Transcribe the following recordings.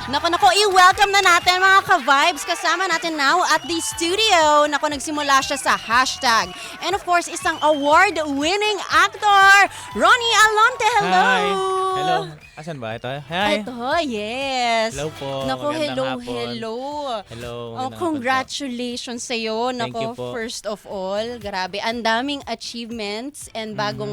Nako, i-welcome na natin mga ka-vibes. Kasama natin now at the studio. Nako, nagsimula siya sa hashtag. And of course, isang award-winning actor, Ronnie Alonte. Hello! Hi! Hello! Asan ba? Ito? Hi! Ito, yes. Hello po. Nako, Magandang hello. Hello. Oh, magandang congratulations sa'yo. Thank you Nako, po. first of all, grabe. Ang daming achievements and bagong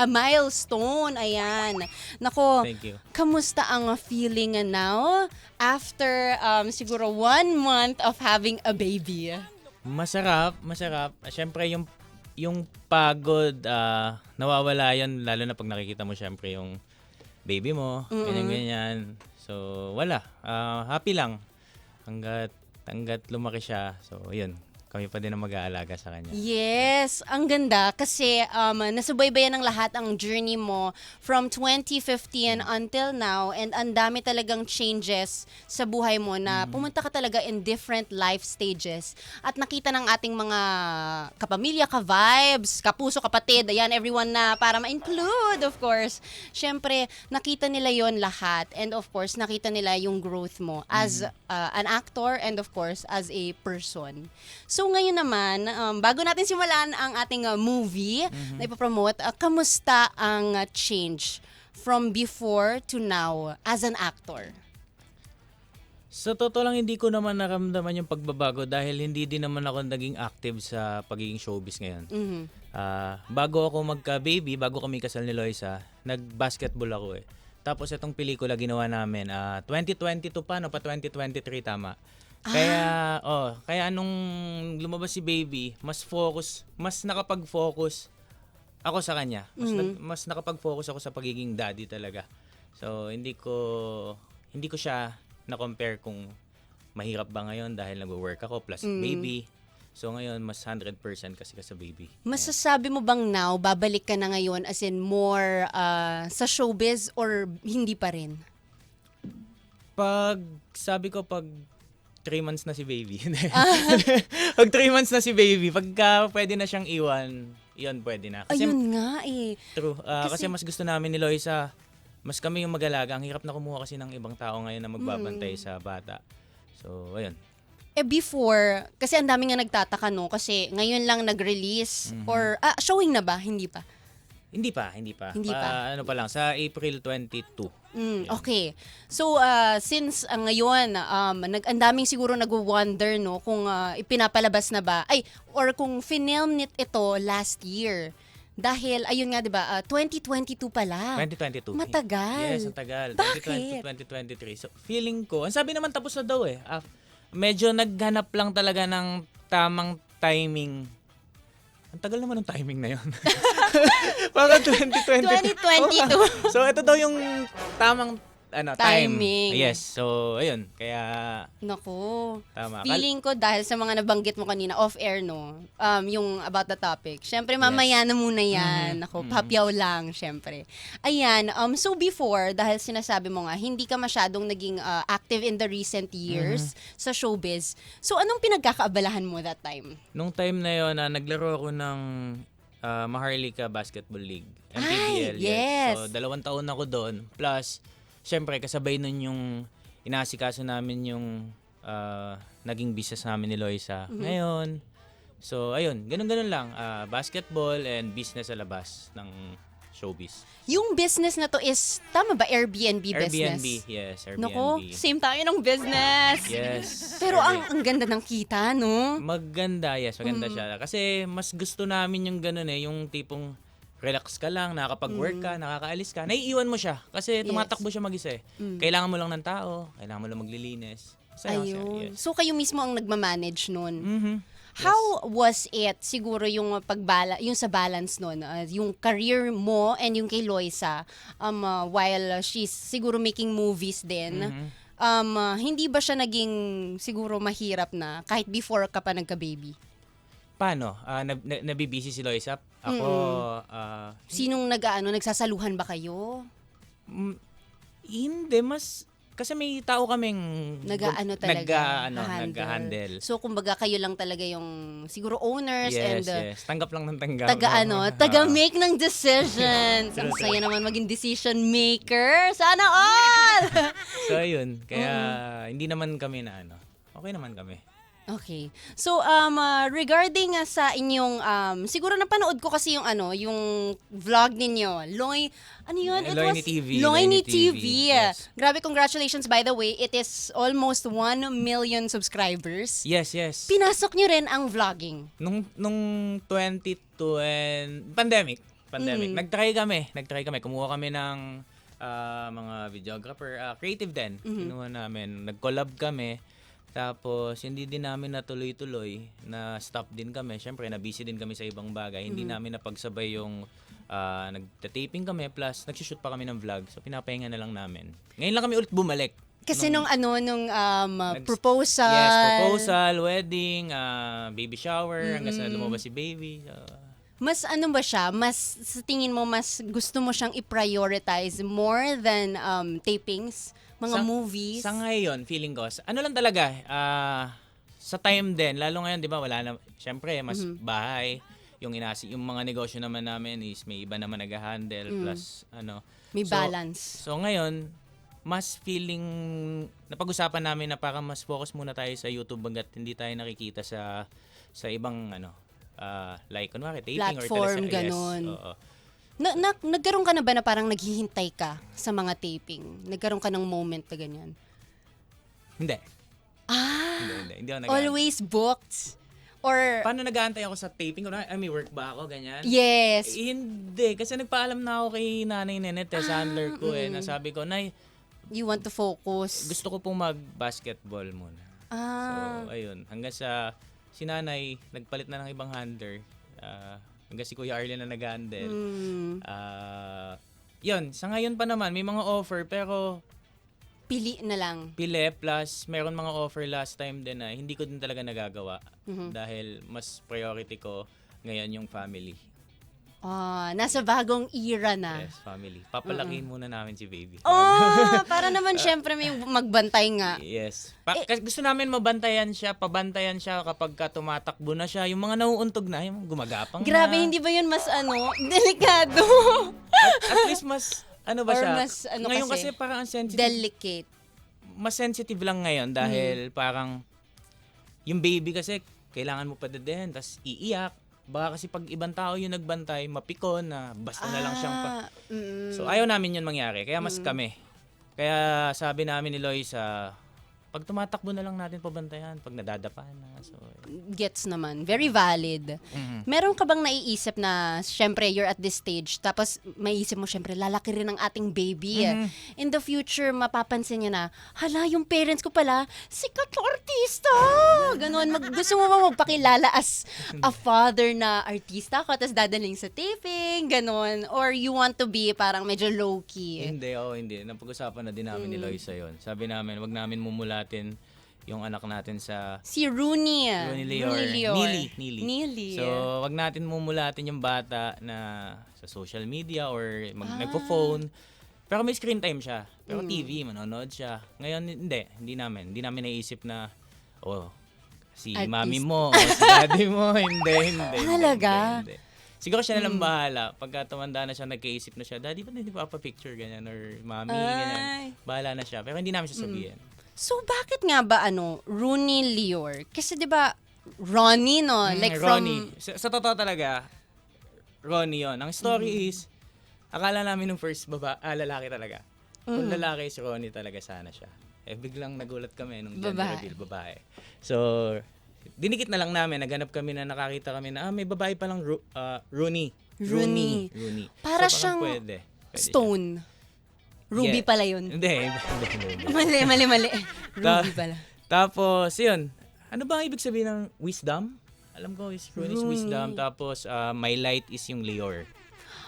milestone. Ayan. Nako, Thank you. kamusta ang feeling now after siguro 1 month of having a baby? Masarap. Siyempre, yung pagod, nawawala yan, lalo na pag nakikita mo siyempre yung baby mo, ganyan. So, wala. Happy lang. Hanggat lumaki siya. So, yun. Kami pa din ang mag-aalaga sa kanya. Yes, ang ganda kasi nasubaybayan ng lahat ang journey mo from 2015 until now and ang dami talagang changes sa buhay mo na pumunta ka talaga in different life stages at nakita ng ating mga kapamilya, ka-vibes, kapuso, kapatid, ayan, everyone na para ma-include, of course. Siyempre, nakita nila yon lahat and of course, nakita nila yung growth mo as an actor and of course, as a person. So ngayon naman, bago natin simulan ang ating movie na ipopromote, kamusta ang change from before to now as an actor? Sa totoo lang, hindi ko naman naramdaman yung pagbabago dahil hindi din naman ako naging active sa pagiging showbiz ngayon. Bago ako magka-baby, bago kami kasal ni Loisa, nag-basketball ako eh. Tapos itong pelikula ginawa namin, 2022 pa, no? Pa 2023 tama. Kaya nung lumabas si baby, mas nakapag-focus ako sa kanya. Mas nakapag-focus ako sa pagiging daddy talaga. So hindi ko siya na-compare kung mahirap ba ngayon dahil nagwo-work ako plus baby. So ngayon mas 100% kasi sa baby. Masasabi mo bang now, babalik ka na ngayon as in more sa showbiz or hindi pa rin? Pag 3 months na si baby. Pag 3 months na si baby, pagka pwede na siyang iwan, iyon pwede na. Kasi, Ayun nga eh. true. Kasi mas gusto namin ni Loisa, mas kami yung mag-alaga. Ang hirap na kumuha kasi ng ibang tao ngayon na magbabantay sa bata. So, ayun. Before, kasi ang dami nga nagtataka no, kasi ngayon lang nag-release or showing na ba? Hindi pa. Hindi pa. Ano pa lang, sa April 22. Okay. So, since ngayon, ang daming siguro nag-wonder, no, kung ipinapalabas na ba, or kung film ito last year. Dahil, ayun nga, di ba, 2022 pala. 2022. Matagal. Yes, ang tagal. Bakit? 2023. So, feeling ko, ang sabi naman tapos na daw eh. Medyo naghanap lang talaga ng tamang timing. Ang tagal naman ng timing na yun. Parang 2022. 2022. So, ito daw yung tamang Timing. time. Yes. So, ayun. Kaya, Naku. tama. Feeling ko dahil sa mga nabanggit mo kanina off-air, no, yung about the topic. Syempre, mamaya na muna yan. Naku, papyaw lang, syempre. Ayan, so before, dahil sinasabi mo nga, hindi ka masyadong naging active in the recent years sa showbiz. So, anong pinagkakaabalahan mo that time? Nung time na yun, naglaro ako ng Maharlika Basketball League. MPBL. yes. So, 2 taon ako doon. Plus, syempre, kasabay nun yung inaasikaso namin yung naging business namin ni Loisa. Ngayon, so ayun, ganun-ganun lang. Basketball and business sa labas ng showbiz. Yung business na to is, tama ba, Airbnb business? Airbnb, yes. Airbnb. Naku, same tayo ng business. Yes. Pero ang ganda ng kita, no? Maganda, yes. Maganda siya. Kasi mas gusto namin yung ganun eh, yung tipong relax ka lang, nakakapag-work ka, nakakaalis ka. Naiiwan mo siya kasi tumatakbo siya mag-isa eh. Kailangan mo lang ng tao, kailangan mo lang maglilinis. Masaya siya, Ayun. yes. So, kayo mismo ang nagmamanage nun. Yes. How was it, siguro yung yung sa balance nun, yung career mo and yung kay Loisa, while she's siguro making movies din, hindi ba siya naging siguro mahirap na kahit before ka pa nagka-baby? Paano? Nabibisi si Loisa? Ako, Sinong nagsasaluhan ba kayo? hindi, mas Kasi may tao kaming Nag-ano talaga, nag-handle. So, kumbaga, kayo lang talaga yung siguro owners Yes, and yes. Tanggap lang ng tanggap. taga-make ng decisions. Ang saya naman maging decision maker. Sana all! So, ayun. Kaya, hindi naman kami na okay naman kami. Okay. So, regarding sa inyong, siguro napanood ko kasi yung vlog ninyo. Ano yun? Loiny TV. Loiny TV. Yes. Grabe, congratulations by the way. It is almost 1 million subscribers. Yes, yes. Pinasok nyo rin ang vlogging. Nung 2020, pandemic. Nag-try kami. Kumuha kami ng mga videographer, creative din. Kinuha namin. Nag-collab kami. Tapos, hindi din namin natuloy-tuloy. Na-stop din kami. Siyempre, na-busy din kami sa ibang bagay. Hindi namin napagsabay yung nagta-taping kami. Plus, nag-shoot pa kami ng vlog. So, pinapahinga na lang namin. Ngayon lang kami ulit bumalik. Kasi nung proposal. Yes, proposal, wedding, baby shower, hanggang sa lumabas si baby. Mas ba siya? Mas, sa tingin mo, mas gusto mo siyang i-prioritize more than tapings? Mga movies? Sa ngayon, feeling ko, lang talaga, sa time din, lalo ngayon, di ba, wala na, syempre, mas bahay, yung mga negosyo naman namin is may iba naman nag-handle, plus, May balance. So, ngayon, mas feeling, napag-usapan namin na parang mas focus muna tayo sa YouTube hanggat hindi tayo nakikita sa ibang, like, kunwari, taping Platform, or ganun. Yes, oo. Nagkaroon ka na ba na parang naghihintay ka sa mga taping? Nagkaroon ka ng moment na ganyan? Hindi. Hindi ako nag-aantay. Always booked? Or, Paano nag-aantay ako sa taping? May work ba ako? Ganyan? yes. Hindi. Kasi nagpaalam na ako kay Nanay Nenet, sa handler ko nasabi ko, Nay, You want to focus? gusto ko pong mag-basketball muna. So, ayun. Hanggang si Nanay, nagpalit na ng ibang handler. Hanggang si Kuya Arlen na nag-handle. Yun, sa ngayon pa naman, may mga offer, pero Pili na lang. pili, plus meron mga offer last time din na hindi ko din talaga nagagawa. Dahil mas priority ko ngayon yung family. Nasa bagong era na. Yes, family. Papalakihin muna namin si baby. Para naman syempre may magbantay nga. Yes. Kasi gusto namin pabantayan siya kapag tumatakbo na siya. Yung mga nauuntog na, yung gumagapang Grabe, na. hindi ba yun mas delikado? At least mas, ba Or siya? mas Ngayon kasi, kasi parang ang sensitive. delicate. Mas sensitive lang ngayon dahil parang yung baby kasi kailangan mo padadahan, tapos iiyak. Baka kasi pag ibang tao yung nagbantay, mapikon na basta na lang siyang So ayaw namin yun mangyari, kaya mas kami. Kaya sabi namin ni Lois, pag tumatakbo na lang natin pabantayan, pag nadadapa na. So, Gets naman. Very valid. Meron ka bang naiisip na, syempre, you're at this stage, tapos maiisip mo, syempre, lalaki rin ang ating baby. In the future, mapapansin niya na, hala, yung parents ko pala, sikat na artista! Ganon. Gusto mo ba magpakilala as a father na artista ka, tapos dadaling sa taping, ganon? Or you want to be parang medyo low-key? hindi. Napag-usapan na din namin ni Lois yun. Sabi namin, wag namin mumulatin yung anak natin sa Si Rooney. Leor. Neely. So, wag natin mumulatin yung bata na sa social media or nagpo-phone. Pero may screen time siya. Pero TV, manonood siya. Ngayon, hindi namin naisip na, si Artist. mami mo, o si daddy mo, hindi. Talaga? Hindi. Siguro siya na lang bahala. Pagka tumanda na siya, nagkaisip na siya, daddy, ba't hindi pa pa-picture ganyan? Or mami, ganyan. Bahala na siya. Pero hindi namin siya sabihin. So, bakit nga ba, Rooney Leor? Kasi, di ba, Ronnie, no? Like Ronnie. from... Sa totoo talaga, Ronnie yun. Ang story is, akala namin nung first lalaki talaga. Kung lalaki, si Ronnie talaga sana siya. Biglang nagulat kami nung gender reveal, babae. So, dinikit na lang namin, naghanap kami na nakakita kami na, may babae palang Rooney. Rooney. Para So, siyang parang pwede Stone. Ruby pala yun. Hindi. Mali. Ruby pala. Tapos, yun. Ano ba ang ibig sabihin ng wisdom? Alam ko, Rooney is wisdom. Tapos, my light is yung Leor.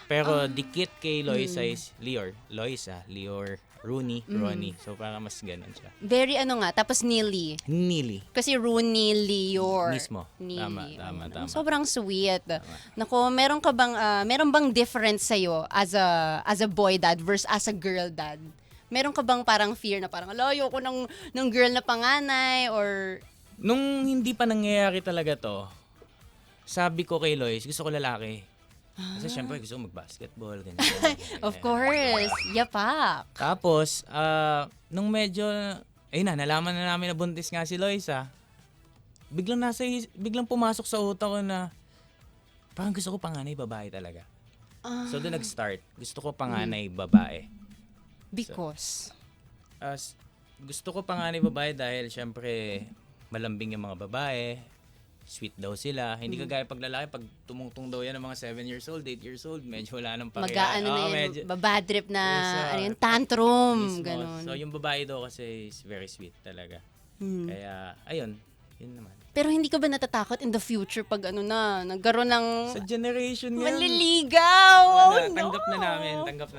Pero, dikit kay Loisa is Leor. Leor. Rooney, Ronnie. So, parang mas ganun siya. Very tapos Neely. Kasi Rooney Leor. Mismo. Neely. Tama. Sobrang sweet. Nako, meron bang difference sa'yo as a boy dad versus as a girl dad? Meron ka bang parang fear na parang, ala, ayoko ng girl na panganay or... Nung hindi pa nangyayari talaga to, sabi ko kay Lois, gusto ko lalaki. Kasi syempre gusto ko mag-basketball, ganyan. Of course, yapak. Tapos, nung medyo, nalaman na namin na buntis nga si Loisa, biglang pumasok sa utak ko na, parang gusto ko panganay babae talaga. So doon nag-start. Gusto ko panganay babae. Because? Gusto ko panganay babae dahil syempre malambing yung mga babae, sweet daw sila. Hindi kagaya pag lalaki, pag tumungtong daw yan ng mga 7 years old, 8 years old, medyo wala nang pakialam. Mag-aano na yun, babadrip na, tantrum, mismo. gano'n. So yung babae daw kasi is very sweet talaga. Kaya, ayun, yun naman. Pero hindi ka ba natatakot in the future pag nagkaroon ng Sa generation yan. maliligaw? Oh, no! Tanggap na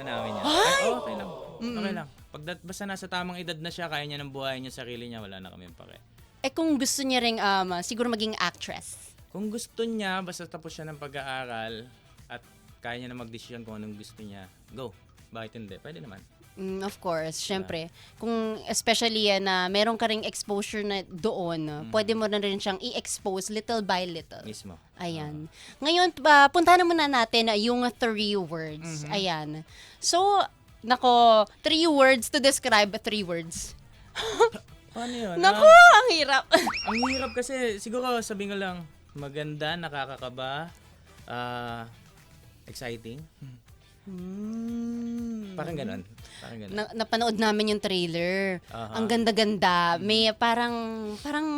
namin yan. Okay lang. Okay lang. Basta nasa tamang edad na siya, kaya niya ng buhay niya, sarili niya, wala na kaming pake. Kung gusto niya ring siguro maging actress. Kung gusto niya, basta tapos siya ng pag-aaral at kaya niya na mag-desisyon kung anong gusto niya, go. Bakit hindi? Pwede naman. Of course, syempre. Kung especially na meron ka ring exposure na doon, pwede mo na rin siyang i-expose little by little. Mismo. Ayan. Ngayon, puntahan muna natin yung 3 words. Ayan. So, 3 words to describe 3 words. Paano yun? Naku, ang hirap. Ang hirap kasi, siguro sabihin ko lang, maganda, nakakakaba, exciting. Parang ganun. Napanood namin yung trailer. Ang ganda-ganda. May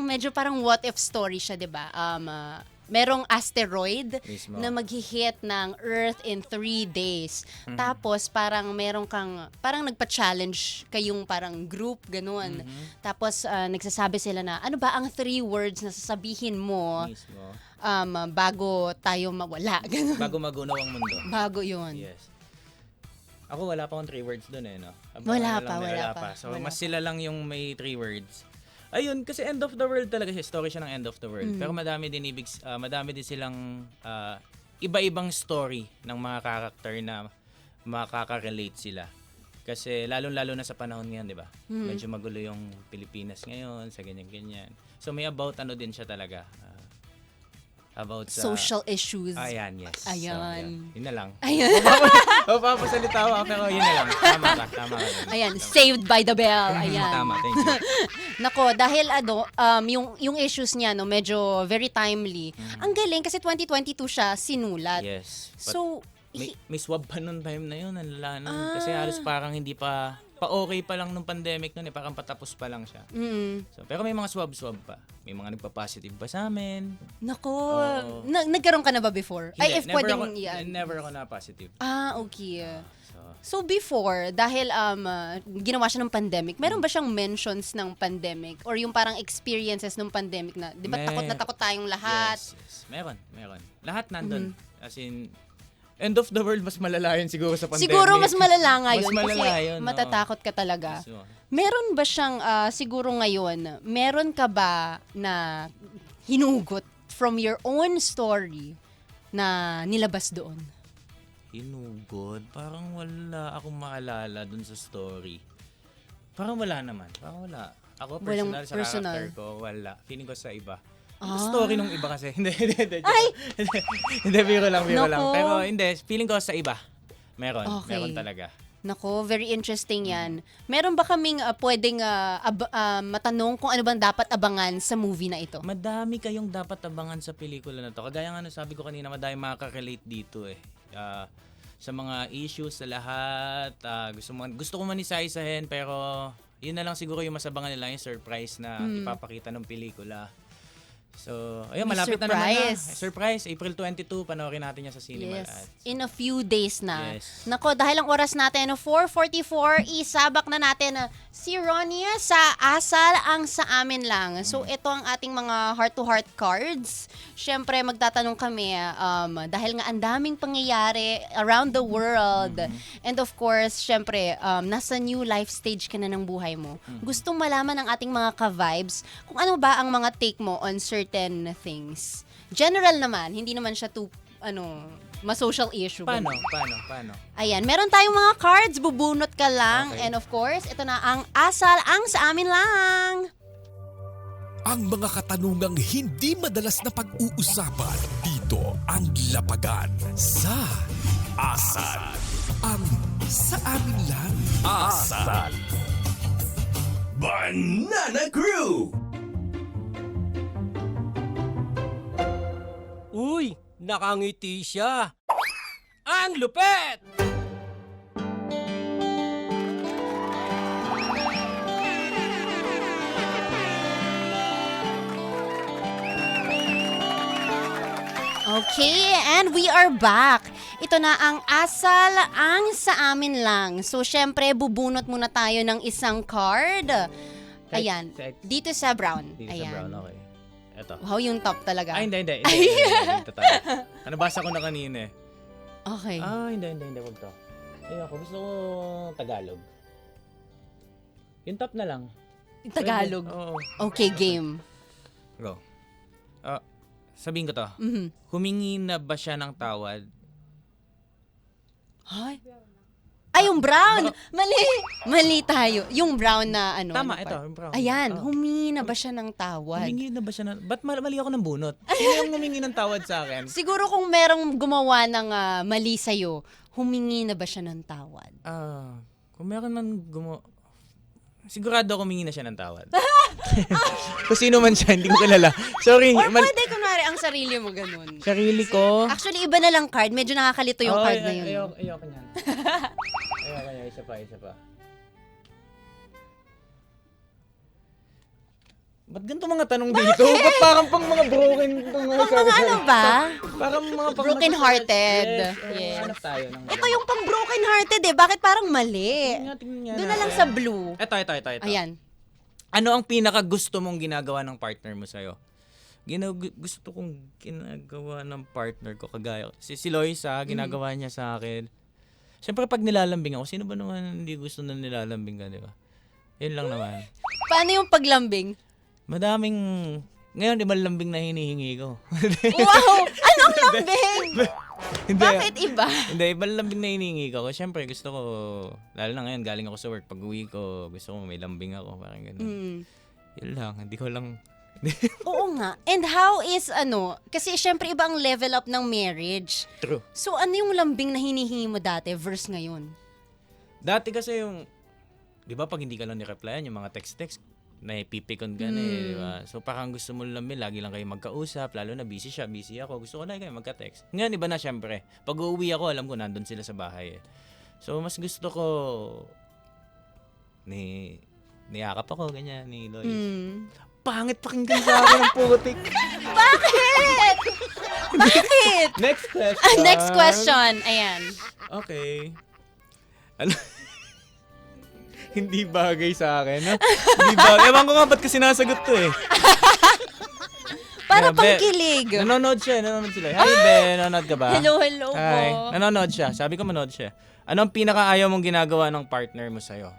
medyo parang what if story siya, 'di ba? Merong asteroid Mismo. na maghi-hit ng Earth in 3 days. Tapos parang parang nagpa-challenge kayong parang group, ganun. Tapos nagsasabi sila na, ano ba ang 3 words na sasabihin mo Mismo. bago tayo mawala? Ganun. Bago magunaw ang mundo. Bago yun. Yes. Ako wala pa akong 3 words doon no? Wala Wala pa. So, mas sila lang yung may 3 words. Ayun, kasi end of the world talaga siya. Story siya ng end of the world. Pero madami din silang iba-ibang story ng mga character na makaka-relate sila. Kasi lalong-lalo na sa panahon ngayon, di ba? Medyo magulo yung Pilipinas ngayon, sa ganyan-ganyan. So may about din siya talaga. About Social issues. Ayan, yes. Ayan. So, yun na lang. Ayan. Mapapasalita ako, pero yun na lang. Tama ka. Ayan, saved by the bell. Ayan. Tama, thank you. Nako, dahil yung issues niya medyo very timely. Ang galing kasi 2022 siya sinulat. Yes. But So, may swab pa noon time na yun. Ang lala nun. Kasi halos parang hindi pa okay pa lang nung pandemic noon parang patapos pa lang siya. So, pero may mga swab pa. May mga nagpa-positive pa sa amin. nako, nagkaroon ka na ba before? Ay, if never pwedeng never ako na positive. Okay. So, So before, dahil ginawa siya ng pandemic, meron ba siyang mentions ng pandemic? Or yung parang experiences ng pandemic na, di ba takot na takot tayong lahat? yes. Meron. Lahat nandun. As in, end of the world, mas malala yun siguro sa pandemic. Siguro mas malala ngayon. Mas malala kasi yun, matatakot ka talaga. So, Meron ba siyang, siguro ngayon, meron ka ba na hinugot from your own story na nilabas doon? hinugod. Parang wala akong maalala dun sa story. Parang wala naman. Parang wala. Ako personal sa character ko, wala. Feeling ko sa iba. Story nung iba kasi. Hindi. Hindi, biro lang. Pero hindi, feeling ko sa iba. Meron talaga. Nako, very interesting yan. Meron ba kaming pwedeng matanong kung ano bang dapat abangan sa movie na ito? Madami kayong dapat abangan sa pelikula na to. Kagaya nga sabi ko kanina, madami makaka-relate dito eh. Sa mga issues, sa lahat. Gusto ko man isa-isahin, pero yun na lang siguro yung masabangan nila, yung surprise na ipapakita ng pelikula. So, ayun, malapit na naman na. Surprise, April 22, panoorin natin yan sa cinema. Yes, in a few days na. Yes. Nako, dahil ang oras natin, 4:44, isabak na natin si Ronnie sa Asal ang sa amin lang. So, ito ang ating mga heart-to-heart cards. Siyempre, magtatanong kami, dahil nga ang daming pangyayari around the world. And of course, siyempre, nasa new life stage ka na ng buhay mo. Gustong malaman ng ating mga ka-vibes kung ano ba ang mga take mo on certain things. General naman, hindi naman siya too, ma-social issue. Paano? ganun. Paano? Ayan, meron tayong mga cards, bubunot ka lang. Okay. And of course, ito na ang asal, ang sa amin lang. Ang mga katanungang hindi madalas na pag-uusapan dito ang lapagan sa Asal. Ang sa amin lang. Asal. Banana Crew! Uy, nakangiti siya. Ang lupet! Okay, and we are back. Ito na ang asal, ang sa amin lang. So, syempre, bubunot muna tayo ng isang card. Ayan, dito sa brown. Dito sa Ayan. brown, okay. Ito. Wow, yung top talaga. Ay, hindi. Dito tayo. Nabasa ko na kanina eh. Okay. Hindi. Wag to. Ayoko, gusto ko Tagalog. Yung top na lang. Tagalog. Oo. Okay, game. Go. Sabihin ko to. Mhm. Humingi na ba siya ng tawad? Ay, yung brown! Mali tayo. Yung brown na ano. Tama, ano ito. part? Yung brown. Ayan, Oh. humingi na ba siya ng tawad? Humingi na ba siya ng... Ba't mali ako ng bunot? Sino yung humingi ng tawad sa akin? Siguro kung merong gumawa ng mali sa'yo, humingi na ba siya ng tawad? Kung meron man sigurado ako humingi na siya ng tawad. Kung sino man siya, hindi ko kilala. Sorry. Or pwede kunwari ang sarili mo ganun. Sarili ko. Actually, iba na lang card. Medyo nakakalito yung card na yun. Ayoko niyan. Ayoko, isa pa. Ba't ganito mga tanong dito? Ba't parang pang mga broken itong mga Pang mga ano ba? Parang mga pang Broken-hearted. Yes. Hanap tayo ng Ito yung pang broken-hearted eh. Bakit parang mali? Tingnan Doon na lang sa blue. Ito. Ayan. Ano ang pinaka gusto mong ginagawa ng partner mo sa'yo? Gusto kong ginagawa ng partner ko kagaya. Si Loisa, ginagawa niya sa akin. Siyempre pag nilalambing ako, sino ba naman hindi gusto na nilalambing ka, di ba? Yun lang naman. Paano yung paglambing? Madaming... Ngayon, ibang lambing na hinihingi ko. Wow! Anong lambing? Hindi. Bakit iba? Hindi, ibang lambing na hinihingi ko. Siyempre, gusto ko... Lalo na ngayon, galing ako sa work. Pag uwi ko, gusto ko may lambing ako. Parang gano'n. Yun lang. Hindi ko lang... Oo nga. And how is kasi syempre iba ang level up ng marriage. True. So ano yung lambing na hinihingi mo dati versus ngayon? Dati kasi yung... Di ba pag hindi ka lang ni-replyan, yung mga text-text, naipipikon ka na eh, di ba? So parang gusto mo lambing, lagi lang kayo magkausap, lalo na busy siya, busy ako. Gusto ko lagi kayo magka-text. Ngayon, iba na syempre. Pag uuwi ako, alam ko, nandun sila sa bahay eh. So mas gusto ko... Niyakap ako, ganyan, ni Lois. Pangit pakinggan sa akin ng putik. Bakit? Bakit? Next question. Next question. Ayan. Okay. Ano? Hindi bagay sa akin. No? Hindi bagay. Ewan ko nga ba't ko sinasagot to eh. Para Yeah, Be. pangkilig. Nanonood sila. Hi, Be. Nanonood ka ba? Hello po. Hi. Nanonood siya. Sabi ko manood siya. Ano ang pinakaayaw mong ginagawa ng partner mo sa'yo?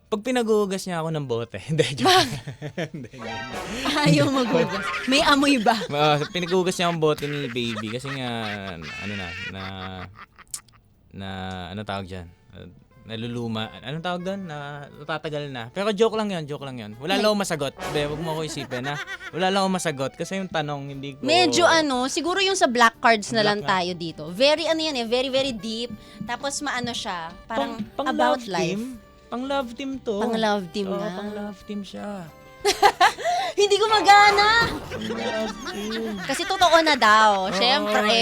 Pag pinag-uugas niya ako ng bote. Hindi, joke. Hindi. Ayaw magugas. May amoy ba? Pinag-uugas niya ang bote ni baby kasi nga, ano tawag dyan? Naluluma. Anong tawag doon? Natatagal na. Pero joke lang yun. Wala lang akong masagot. Be, wag mo ako isipin ha. Wala lang akong masagot kasi yung tanong hindi ko... Medyo siguro yung sa black cards na lang Black tayo dito. Very very very deep. Tapos maano siya, parang pang about love life. Team? Pang love team to. Pang love team Oo, na. pang love team siya. Hindi gumagana. Pang love team. Kasi totoo na daw. Syempre.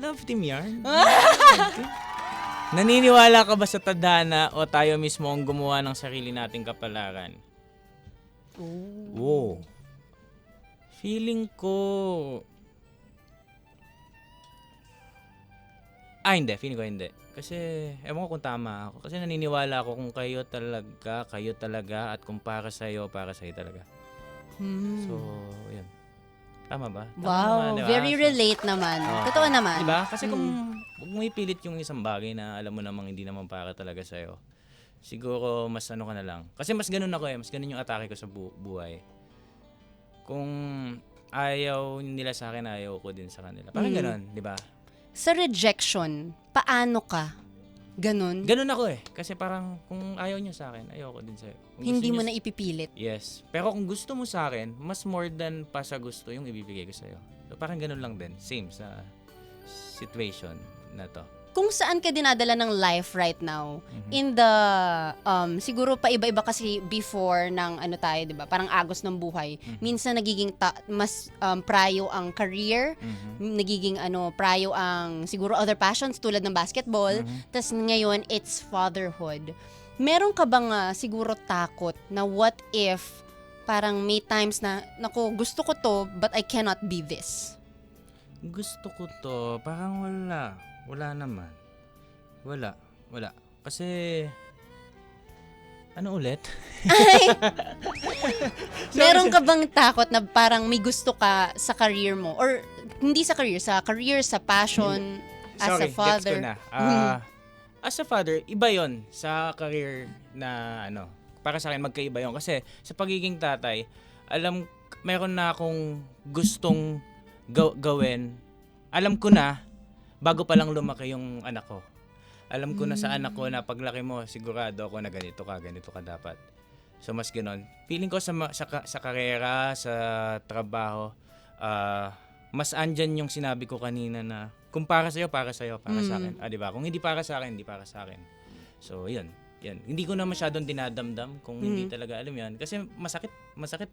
Love team yan. Naniniwala ka ba sa tadhana o tayo mismo ang gumawa ng sarili nating kapalaran? Oh. Feeling ko... Hindi. Feeling ko hindi. Kasi, ewan ko kung tama ako. Kasi naniniwala ako kung kayo talaga, at kung para sa'yo talaga. So, yun. Tama ba? Tama Wow, naman, diba? very relate naman. Totoo naman. Diba? Kasi kung huwag mo ipilit yung isang bagay na alam mo namang hindi naman para talaga sa'yo, siguro mas ano ka na lang. Kasi mas ganun ako eh. Mas ganun yung atake ko sa buhay. Kung ayaw nila sa akin, ayaw ko din sa kanila. Parang ganon, di ba? Sa rejection, paano ka? Ganon? Ganon ako eh. Kasi parang kung ayaw niyo sa akin, ayaw ko din sa'yo. Kung gusto Hindi mo niyo na ipipilit. Yes. Pero kung gusto mo sa akin, mas more than pa sa gusto yung ibibigay ko sa'yo. So parang ganun lang din. Same sa situation na to. Kung saan ka dinadala ng life right now, in the, siguro pa iba-iba kasi before ng ano tayo, di ba? Parang agos ng buhay. Minsan nagiging mas prayo ang career, nagiging prayo ang siguro other passions tulad ng basketball, tas ngayon it's fatherhood. Meron ka bang siguro takot na what if parang may times na, naku, gusto ko to, but I cannot be this? Gusto ko to, parang wala. Wala naman. Wala. Kasi, ano ulit? Ay! Meron ka bang takot na parang may gusto ka sa career mo? Or hindi sa career, sa passion, as a Sorry, father? gets ko na. As a father, iba yon sa career na para sa akin magkaiba yon. Kasi sa pagiging tatay, meron na akong gustong gawin. Alam ko na, bago pa lang lumaki yung anak ko. Alam ko na sa anak ko na paglaki mo, sigurado ako na ganito ka dapat. So mas ganoon. Feeling ko sa karera, sa trabaho, mas andyan yung sinabi ko kanina na kung para sa'yo, para sa akin. Di ba? Kung hindi para sa akin, hindi para sa akin. So, yun. Hindi ko na masyadong dinadamdam kung hindi talaga alam yan. Kasi masakit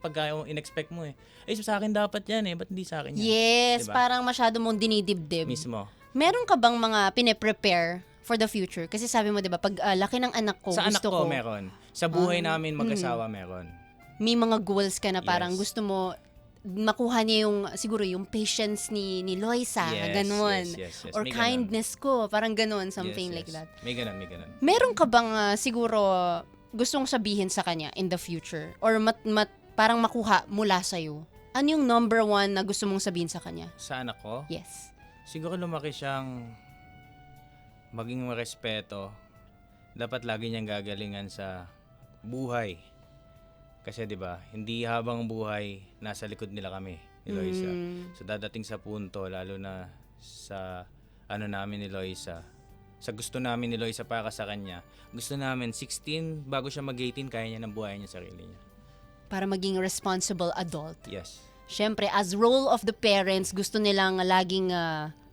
pag in-expect mo eh. Ay, sa akin dapat yan eh. Ba't hindi sa akin yan? Yes, Diba? parang masyado mong dinidibdib. Mismo. Meron ka bang mga pine-prepare for the future? Kasi sabi mo, di ba, pag laki ng anak ko, Sa anak gusto ko, ko, meron. Sa buhay namin mag-asawa, meron. may mga goals ka na parang Yes. gusto mo makuha niya siguro yung patience ni Loisa, ganun. Yes. Or May kindness ko, parang ganun, ganun. something Yes. like that. May ganun. Meron ka bang siguro gustong sabihin sa kanya in the future? Or parang makuha mula sa'yo? Ano yung number one na gusto mong sabihin sa kanya? Sa anak ko, Yes. siguro lumaki siyang maging marespeto. Dapat lagi niyang gagalingan sa buhay. Kasi 'di ba, hindi habang buhay nasa likod nila kami ni Loisa. So dadating sa punto lalo na sa namin ni Loisa. Sa gusto namin ni Loisa para sa kanya. Gusto namin 16 bago siya mag-18 kaya niya ng buhay niya sarili niya. Para maging responsible adult. Yes. Siyempre, as role of the parents, gusto nilang laging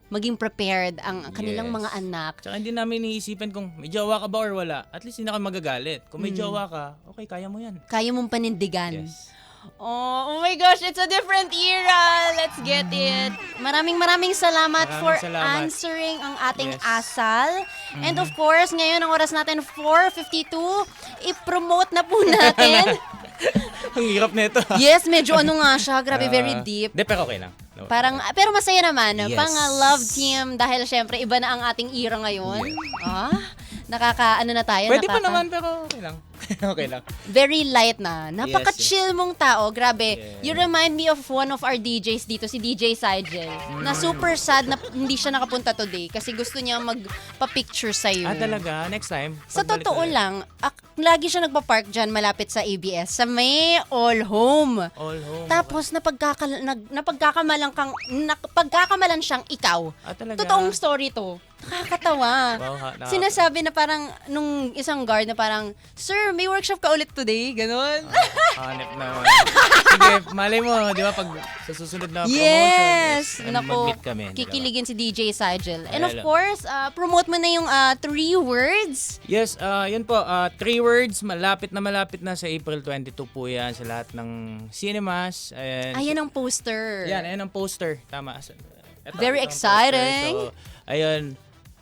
maging prepared ang kanilang Yes. mga anak. Tsaka hindi namin iniisipan kung may jowa ka ba or wala. At least hindi na kami magagalit. Kung may jowa ka, okay, kaya mo yan. Kaya mong panindigan. Yes. Oh my gosh, it's a different era. Let's get it. Maraming salamat Maraming for salamat. answering ang ating Yes. asal. And of course, ngayon ang oras natin 4:52. I-promote na po natin. Ang hirap nito. Yes, medyo nga siya. Grabe, very deep. Pero okay lang. No. Pero masaya naman. Yes. Pang love team dahil syempre iba na ang ating era ngayon. Na tayo. Pwede pa naman pero okay lang. Okay lang. Very light na. Napaka-chill mong tao. Grabe. Yes. You remind me of one of our DJs dito, si DJ Sigel. Na super sad na hindi siya nakapunta today kasi gusto niya magpa-picture sa'yo. Talaga? Next time? Sa pagbalik totoo ulit. lang, lagi siya nagpa-park dyan malapit sa ABS. Sa may All Home. All home. Tapos napagkakamalan siyang ikaw. Talaga? Totoong story to. Nakakatawa. Wow, Sinasabi na parang nung isang guard na parang, "Sir, may workshop ka ulit today?" Ganon. Hanip naman. Sige, malay mo, di ba, pag sa susunod na Yes! promotion, Nako, mag-meet kami. di ba? kikiligin si DJ Sigel. And of Hello. course, promote mo na yung 3 words. Yes, yun po, 3 words, malapit na sa April 22 po yan sa lahat ng cinemas. Ayan ang poster. Yan, ayan ang poster. Tama. Very ito ang exciting. poster. So, ayun.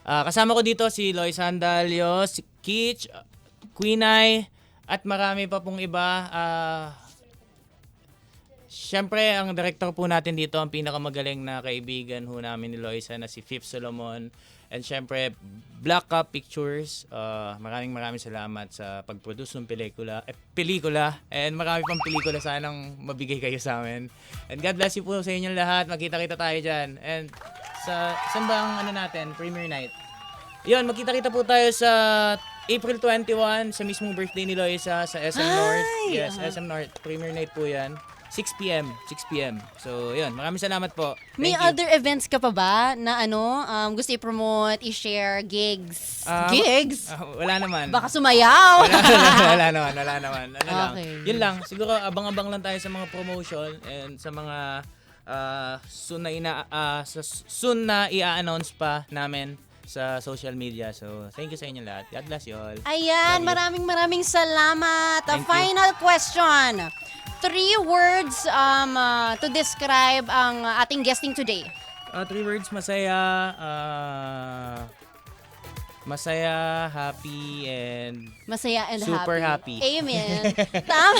Kasama ko dito si Lois Sandalio, si Kitch, Queen Eye, at marami pa pong iba. Siyempre, ang director po natin dito, ang pinakamagaling na kaibigan ho namin ni Loisa na si Fifth Solomon. And siyempre, Black Cup Pictures. Maraming salamat sa pag-produce ng pelikula. And marami pang pelikula sanang mabigay kayo sa amin. And God bless you po sa inyong lahat. Magkita-kita tayo dyan. And saan ba ang natin? Premiere night. Yun, magkita-kita po tayo sa April 21 sa mismong birthday ni Loisa sa SM North. Yes, SM North. Premiere night po yan. 6 p.m. So, yun. Maraming salamat po. May Thank you. other events ka pa ba na gusto i-promote, i-share, gigs? Gigs? Wala naman. Baka sumayaw. wala naman. Ano lang. Okay. Yun lang. Siguro abang-abang lang tayo sa mga promotion and sa mga soon na i-announce pa namin sa social media. So, thank you sa inyo lahat. God bless you all. Ayan, maraming salamat. A Thank you. final question. 3 words to describe ang ating guesting today. 3 words, masaya, happy, and Masaya and super happy. Amen. Tama.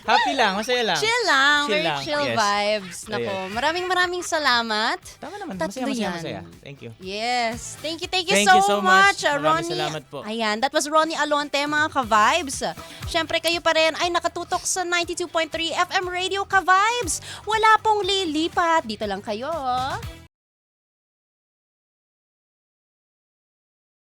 happy lang, masaya lang. Chill lang. Chill Very lang, chill yes. vibes. Nako, maraming salamat. Tama naman, Tatlo yan. masaya. Thank you. Yes. Thank you Thank you so much. Maraming Ronnie. salamat po. Ayan, that was Ronnie Alonte, mga ka-vibes. Siyempre, kayo pa rin ay nakatutok sa 92.3 FM Radio Ka-Vibes. Wala pong lilipat. Dito lang kayo.